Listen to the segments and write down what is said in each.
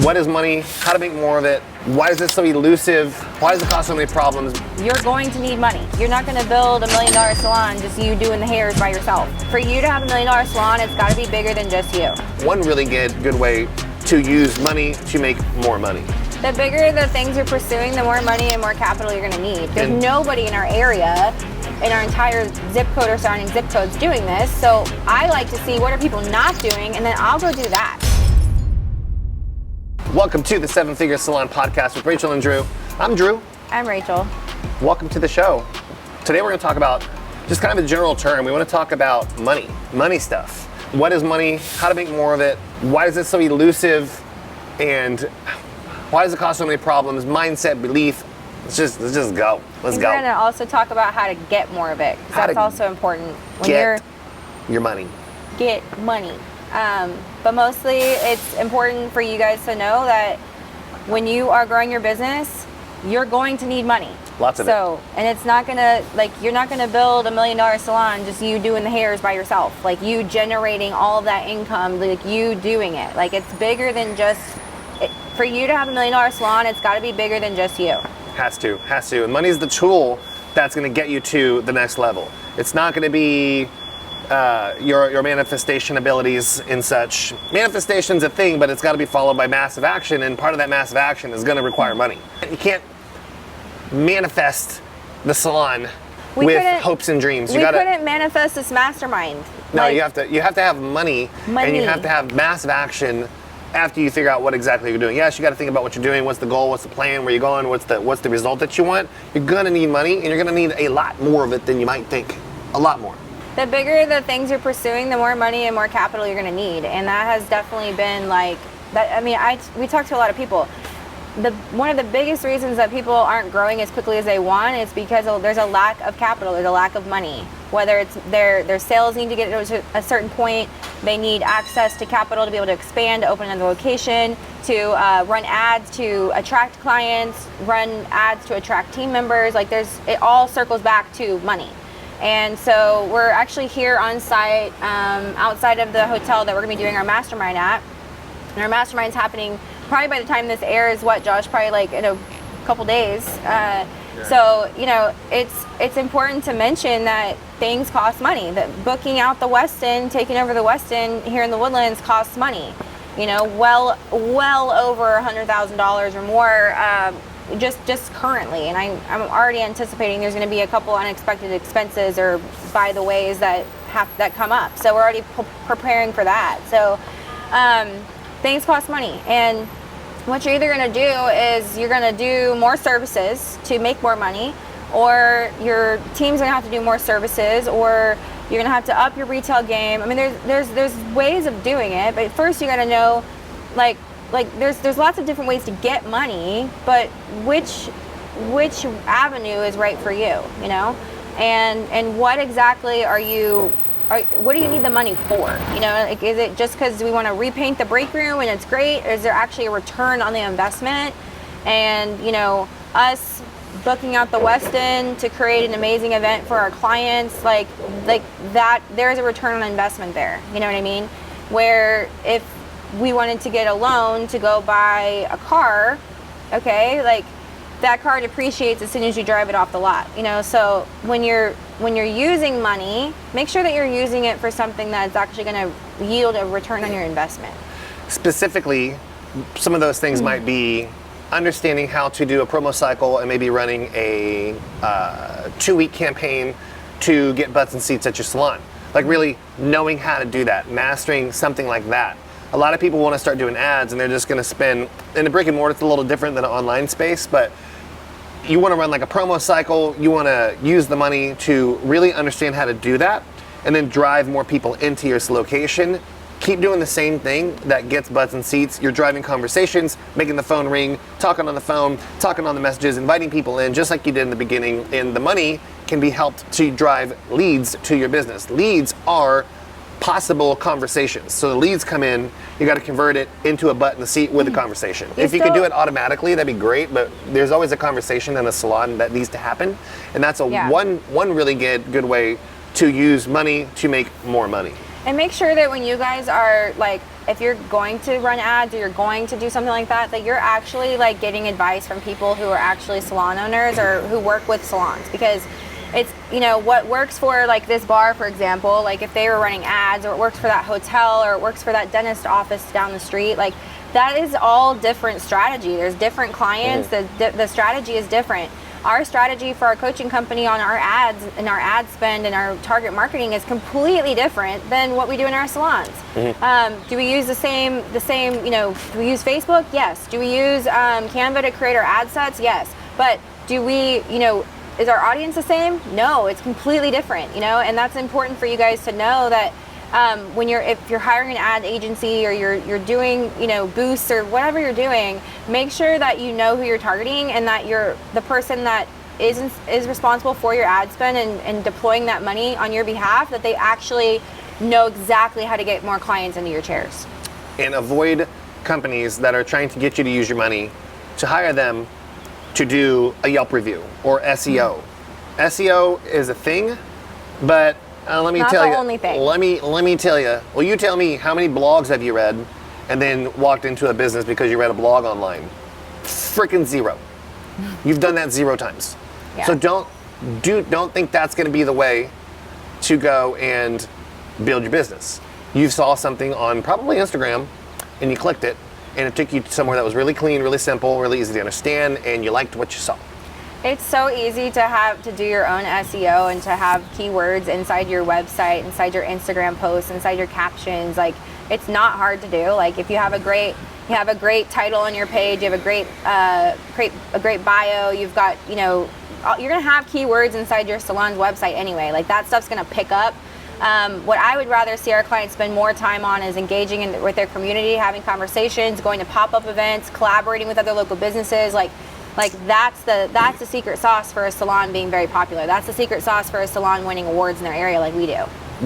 What is money? How to make more of it? Why is it so elusive? Why does it cause so many problems? You're going to need money. You're not going to build $1 million salon just you doing the hairs by yourself. For you to have $1 million salon, it's got to be bigger than just you. One really good way to use money to make more money. The bigger the things you're pursuing, the more money and more capital you're going to need. There's nobody in our area, in our entire zip code or surrounding zip codes doing this. So I like to see what are people not doing, and then I'll go do that. Welcome to the 7-Figure Salon Podcast with Rachel and Drew. I'm Drew. I'm Rachel. Welcome to the show. Today we're going to talk about just kind of a general term. We want to talk about money stuff. What is money? How to make more of it? Why is it so elusive? And why does it cause so many problems? Mindset, belief. Let's just go. Let's go. We're going to also talk about how to get more of it. That's also important. When get your money. Get money. But mostly it's important for you guys to know that when you are growing your business, you're going to need money. Lots of it. And it's not gonna, you're not gonna build $1 million salon just you doing the hairs by yourself. Like you generating all of that income, like you doing it. Like it's bigger than just, for you to have $1 million salon, it's gotta be bigger than just you. Has to. And money is the tool that's gonna get you to the next level. It's not gonna be your manifestation abilities and such. Manifestation's a thing, but it's got to be followed by massive action, and part of that massive action is going to require money. You can't manifest the salon with hopes and dreams. We couldn't manifest this mastermind. No, you have to have money, and you have to have massive action after you figure out what exactly you're doing. Yes, you got to think about what you're doing, what's the goal, what's the plan, where you're going, what's the result that you want. You're going to need money, and you're going to need a lot more of it than you might think. A lot more. The bigger the things you're pursuing, the more money and more capital you're going to need, and that has definitely been like that. I mean, we talk to a lot of people. One of the biggest reasons that people aren't growing as quickly as they want is because there's a lack of capital, there's a lack of money. Whether it's their sales need to get to a certain point, they need access to capital to be able to expand, to open another location, to run ads to attract clients, run ads to attract team members. Like it all circles back to money. And so we're actually here on site outside of the hotel that we're going to be doing our mastermind at. And our mastermind's happening probably by the time this airs, Josh? Probably like in a couple days. So, it's important to mention that things cost money. That booking out the West End, taking over the West End here in the Woodlands costs money. Well over $100,000 or more. Just currently, and I'm already anticipating there's going to be a couple unexpected expenses or by the ways that come up. So we're already preparing for that. So things cost money, and what you're either going to do is you're going to do more services to make more money, or your team's going to have to do more services, or you're going to have to up your retail game. I mean, there's ways of doing it, but first you got to know there's lots of different ways to get money, but which avenue is right for you, and what exactly what do you need the money for? Is it just because we want to repaint the break room and it's great, or is there actually a return on the investment? And us booking out the West End to create an amazing event for our clients, like that, there is a return on investment there. You know what I mean? Where if we wanted to get a loan to go buy a car, okay, that car depreciates as soon as you drive it off the lot, so when you're using money, make sure that you're using it for something that's actually going to yield a return on your investment. Specifically, some of those things might be understanding how to do a promo cycle and maybe running a 2-week campaign to get butts and seats at your salon. Really knowing how to do that, mastering something like that. A lot of people want to start doing ads, and they're just going to spend, in the brick and mortar, it's a little different than an online space, but you want to run a promo cycle, you want to use the money to really understand how to do that, and then drive more people into your location. Keep doing the same thing that gets butts and seats. You're driving conversations, making the phone ring, talking on the phone, talking on the messages, inviting people in, just like you did in the beginning, and the money can be helped to drive leads to your business. Leads are possible conversations. So the leads come in, you got to convert it into a butt in the seat with a conversation. If you could do it automatically, that'd be great, but there's always a conversation in a salon that needs to happen, and that's one really good way to use money to make more money. And make sure that when you guys are like, if you're going to run ads or you're going to do something like that, that you're actually like getting advice from people who are actually salon owners or who work with salons, because it's, you know, what works for like this bar, for example, like if they were running ads, or it works for that hotel, or it works for that dentist office down the street, like that is all different strategy. There's different clients, the strategy is different. Our strategy for our coaching company on our ads and our ad spend and our target marketing is completely different than what we do in our salons. Do we use the same, you know, do we use Facebook? Yes. Do we use Canva to create our ad sets? Yes. But do we, you know, is our audience the same? No, it's completely different, you know, and that's important for you guys to know that if you're hiring an ad agency or you're doing, you know, boosts or whatever you're doing, make sure that you know who you're targeting and that you're the person that is responsible for your ad spend and deploying that money on your behalf, that they actually know exactly how to get more clients into your chairs. And avoid companies that are trying to get you to use your money to hire them to do a Yelp review or SEO. SEO is a thing, but let me Not tell the you. only thing. Let me tell you. Well, you tell me, how many blogs have you read, and then walked into a business because you read a blog online? Freaking zero. You've done that 0 times. Yeah. So don't think that's going to be the way to go and build your business. You saw something on probably Instagram, and you clicked it, and it took you to somewhere that was really clean, really simple, really easy to understand, and you liked what you saw. It's so easy to do your own SEO and to have keywords inside your website, inside your Instagram posts, inside your captions. Like, it's not hard to do. Like, if you have a great title on your page, you have a great bio, you've got, you know, you're gonna have keywords inside your salon's website anyway. Like, that stuff's gonna pick up. What I would rather see our clients spend more time on is engaging with their community, having conversations, going to pop-up events, collaborating with other local businesses. Like that's the secret sauce for a salon being very popular. That's the secret sauce for a salon winning awards in their area like we do.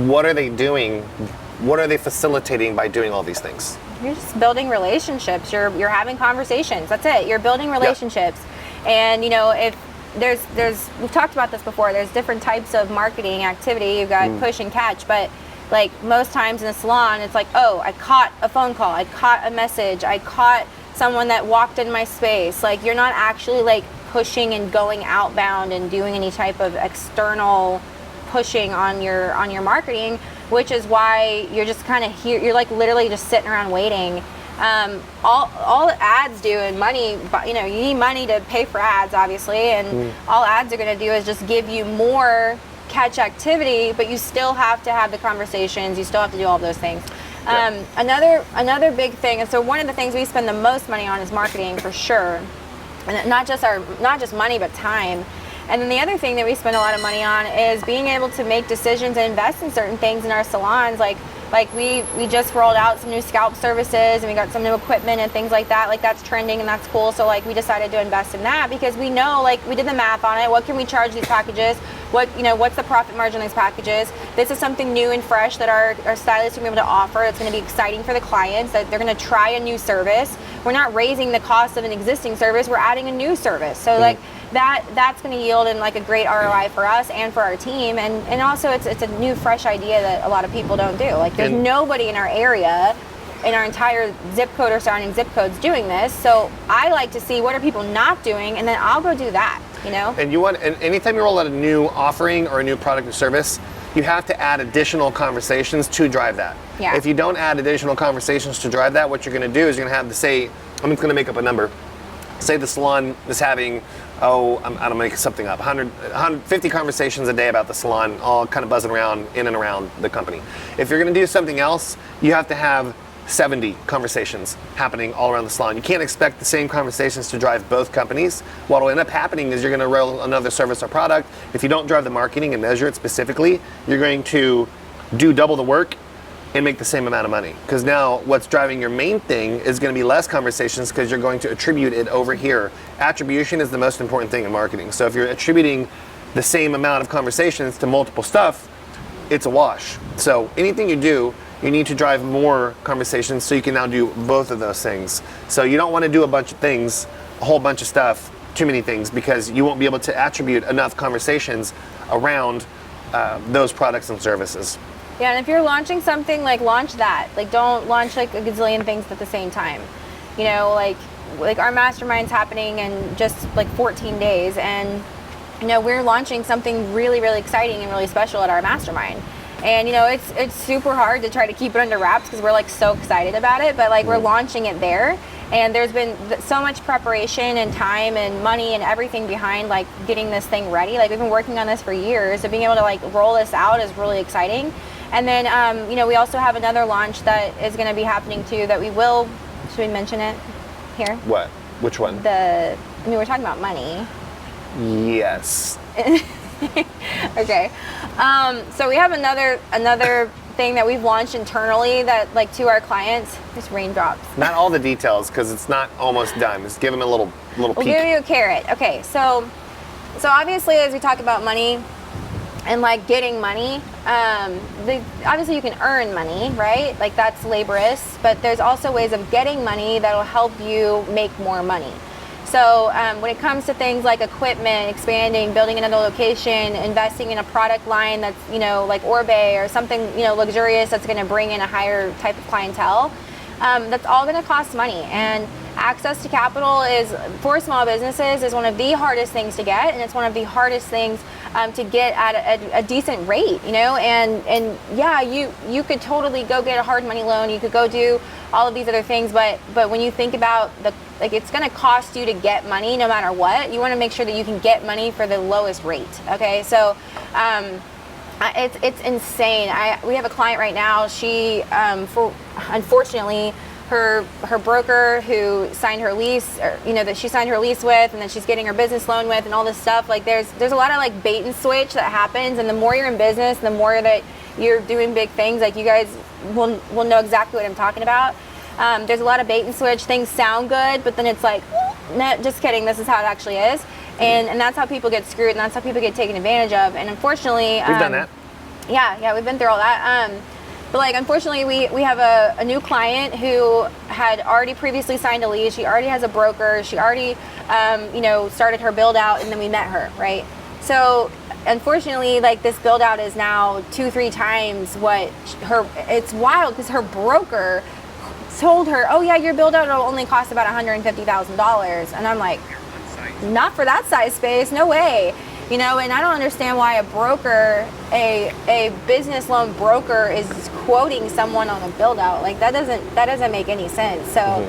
What are they doing? What are they facilitating by doing all these things? You're just building relationships. You're having conversations. That's it. You're building relationships. And you know, if we've talked about this before, there's different types of marketing activity. You've got push and catch, but like most times in a salon, it's like, oh, I caught a phone call, I caught a message, I caught someone that walked in my space. Like, you're not actually like pushing and going outbound and doing any type of external pushing on your marketing, which is why you're just kind of here. You're like literally just sitting around waiting. All ads do, and money, you know, you need money to pay for ads, obviously, and all ads are going to do is just give you more catch activity, but you still have to have the conversations. You still have to do all those things. Another big thing, and so one of the things we spend the most money on is marketing, for sure, and not just money, but time. And then the other thing that we spend a lot of money on is being able to make decisions and invest in certain things in our salons. Like we just rolled out some new scalp services, and we got some new equipment and things like that. Like, that's trending and that's cool. So like, we decided to invest in that because we know, like, we did the math on it. What can we charge these packages? What's the profit margin on these packages? This is something new and fresh that our stylists are going to be able to offer. It's going to be exciting for the clients, that they're going to try a new service. We're not raising the cost of an existing service. We're adding a new service. So like, that's going to yield in like a great ROI for us and for our team, and also it's a new fresh idea that a lot of people don't do. Like, there's nobody in our area, in our entire zip code or surrounding zip codes, doing this. So I like to see what are people not doing, and then I'll go do that, you know. And anytime you roll out a new offering or a new product or service, you have to add additional conversations to drive that. Yeah. If you don't add additional conversations to drive that, what you're going to do is you're going to have to say, I'm just going to make up a number. Say the salon is having, I'm going to make something up, 150 conversations a day about the salon, all kind of buzzing around in and around the company. If you're going to do something else, you have to have 70 conversations happening all around the salon. You can't expect the same conversations to drive both companies. What will end up happening is you're going to roll another service or product. If you don't drive the marketing and measure it specifically, you're going to do double the work and make the same amount of money. Because now what's driving your main thing is going to be less conversations, because you're going to attribute it over here. Attribution is the most important thing in marketing. So if you're attributing the same amount of conversations to multiple stuff, it's a wash. So anything you do, you need to drive more conversations so you can now do both of those things. So you don't want to do a bunch of things, a whole bunch of stuff, too many things, because you won't be able to attribute enough conversations around those products and services. Yeah, and if you're launching something, like launch that. Like don't launch like a gazillion things at the same time. You know, like our mastermind's happening in just like 14 days, and you know, we're launching something really, really exciting and really special at our mastermind. And you know, it's super hard to try to keep it under wraps because we're like so excited about it, but like we're launching it there. And there's been so much preparation and time and money and everything behind like getting this thing ready. Like we've been working on this for years, so being able to like roll this out is really exciting. And then, you know, we also have another launch that is going to be happening too that we will, should we mention it here? What? Which one? I mean, we're talking about money. Yes. Okay. So we have another thing that we've launched internally that like to our clients. Just raindrops. Not all the details because it's not almost done. Just give them a little We'll peek. give you a carrot. Okay. So obviously as we talk about money and like getting money, obviously you can earn money, right? Like that's laborious, but there's also ways of getting money that'll help you make more money. So when it comes to things like equipment, expanding, building another location, investing in a product line that's, you know, like Orbe or something, you know, luxurious that's going to bring in a higher type of clientele, that's all going to cost money. And access to capital is, for small businesses, is one of the hardest things to get, and it's one of the hardest things to get at a decent rate, you know. And yeah, you could totally go get a hard money loan, you could go do all of these other things, but when you think about it's going to cost you to get money no matter what. You want to make sure that you can get money for the lowest rate. Okay, so it's insane. We have a client right now. She unfortunately her broker who signed her lease, or you know, that she signed her lease with, and then she's getting her business loan with, and all this stuff. Like there's a lot of like bait and switch that happens, and the more you're in business, the more that you're doing big things. Like you guys will know exactly what I'm talking about. There's a lot of bait and switch. Things sound good, but then it's like, no, just kidding. This is how it actually is, and that's how people get screwed, and that's how people get taken advantage of. And unfortunately, we've done that. Yeah, we've been through all that. But like, unfortunately, we have a new client who had already previously signed a lease. She already has a broker. She already, you know, started her build out, and then we met her, right? So unfortunately, like this build out is now 2-3 times what it's wild because her broker told her, oh yeah, your build out will only cost about $150,000. And I'm like, not for that size space, no way. You know, and I don't understand why a broker, a business loan broker is quoting someone on a build out. Like that doesn't make any sense. So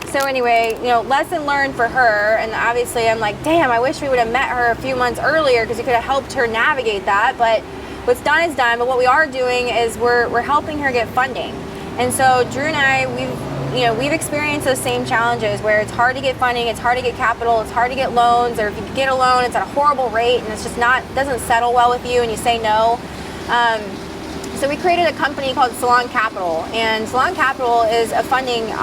so anyway, you know, lesson learned for her. And obviously I'm like, damn, I wish we would have met her a few months earlier because we could have helped her navigate that. But what's done is done. But what we are doing is we're helping her get funding. And so Drew and I, we've experienced those same challenges where it's hard to get funding, it's hard to get capital, it's hard to get loans, or if you get a loan, it's at a horrible rate and it's just doesn't settle well with you and you say no. So we created a company called Salon Capital, and Salon Capital is a funding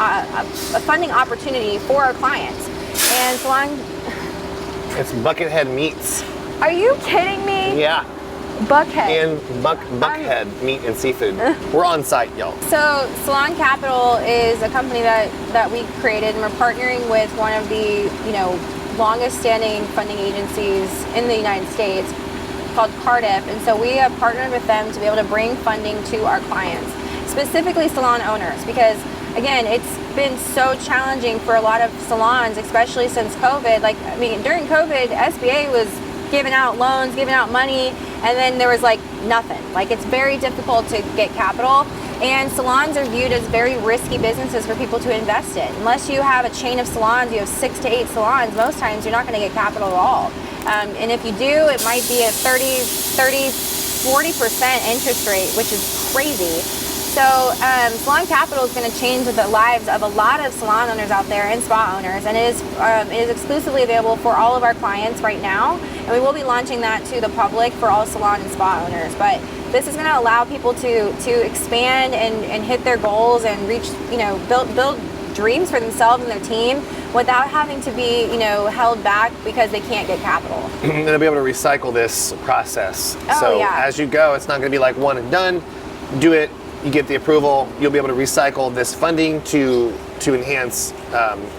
opportunity for our clients. And It's Buckethead Meats. Are you kidding me? Yeah. Buckhead. And Buckhead Meat and Seafood. We're on site, y'all. So Salon Capital is a company that we created, and we're partnering with one of the, you know, longest standing funding agencies in the United States called Cardiff. And so we have partnered with them to be able to bring funding to our clients, specifically salon owners, because again, it's been so challenging for a lot of salons, especially since COVID. Like, I mean, during COVID, SBA was giving out loans, giving out money, and then there was like nothing. Like it's very difficult to get capital, and salons are viewed as very risky businesses for people to invest in. Unless you have a chain of salons, you have 6 to 8 salons, most times you're not going to get capital at all. And if you do, it might be a 40% interest rate, which is crazy. So Salon Capital is going to change the lives of a lot of salon owners out there and spa owners, and it is exclusively available for all of our clients right now, and we will be launching that to the public for all salon and spa owners. But this is going to allow people to expand and hit their goals and reach, you know, build dreams for themselves and their team without having to be, you know, held back because they can't get capital. And they'll be able to recycle this process. Oh, so yeah. as you go, it's not going to be like one and done. Do it. You get the approval, you'll be able to recycle this funding to to enhance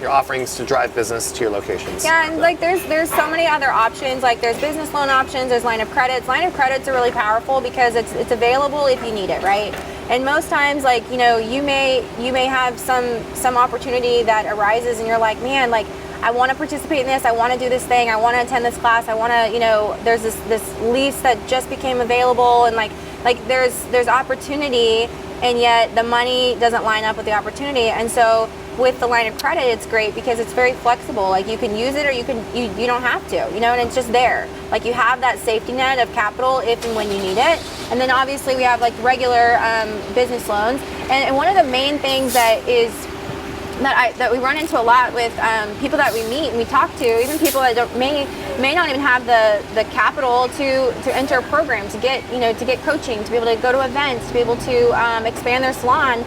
your offerings to drive business to your locations. Yeah, and like there's so many other options. Like there's business loan options, there's line of credits. Line of credits are really powerful because it's available if you need it, right? And most times, like, you know, you may have some opportunity that arises and you're like, man, like I want to participate in this, I want to do this thing, I want to attend this class, I want to, you know, there's this lease that just became available, and like there's opportunity, and yet the money doesn't line up with the opportunity. And so with the line of credit, it's great because it's very flexible. Like you can use it, or you don't have to, you know, and it's just there. Like you have that safety net of capital if and when you need it. And then obviously we have like regular business loans. And one of the main things that we run into a lot with people that we meet and we talk to, even people that may not even have the capital to enter a program, to get coaching, to be able to go to events, to be able to expand their salon.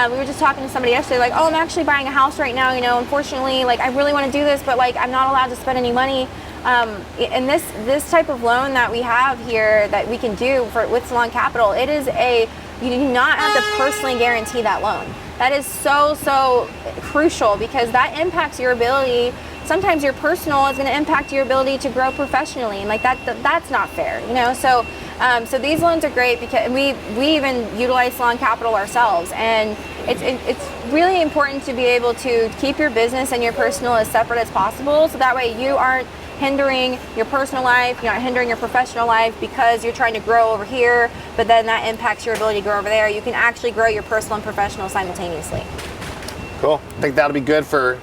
We were just talking to somebody yesterday, like, oh, I'm actually buying a house right now, you know, unfortunately, like, I really want to do this, but like, I'm not allowed to spend any money. And this type of loan that we have here that we can do with Salon Capital, you do not have to personally guarantee that loan. That is so crucial, because that impacts your ability. Sometimes your personal is going to impact your ability to grow professionally, and like that's not fair, you know. So these loans are great because we even utilize Salon Capital ourselves, and it's really important to be able to keep your business and your personal as separate as possible, so that way you aren't hindering your personal life, you're not hindering your professional life because you're trying to grow over here, but then that impacts your ability to grow over there. You can actually grow your personal and professional simultaneously. Cool. I think that'll be good for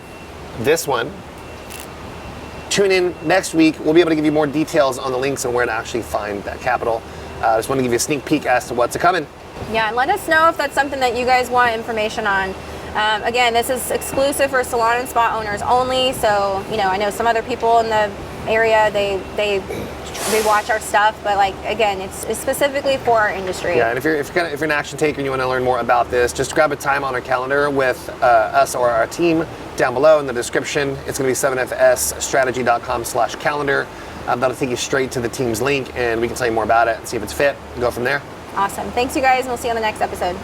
this one. Tune in next week. We'll be able to give you more details on the links and where to actually find that capital. I just want to give you a sneak peek as to what's coming. Yeah, and let us know if that's something that you guys want information on. Again, this is exclusive for salon and spa owners only. So, you know, I know some other people in the area, they watch our stuff, but like, again, it's specifically for our industry. Yeah, and if you're an action taker and you want to learn more about this, just grab a time on our calendar with us or our team down below in the description. It's going to be 7fsstrategy.com/calendar. That'll take you straight to the team's link, and we can tell you more about it and see if it's fit and go from there. Awesome. Thanks, you guys, and we'll see you on the next episode.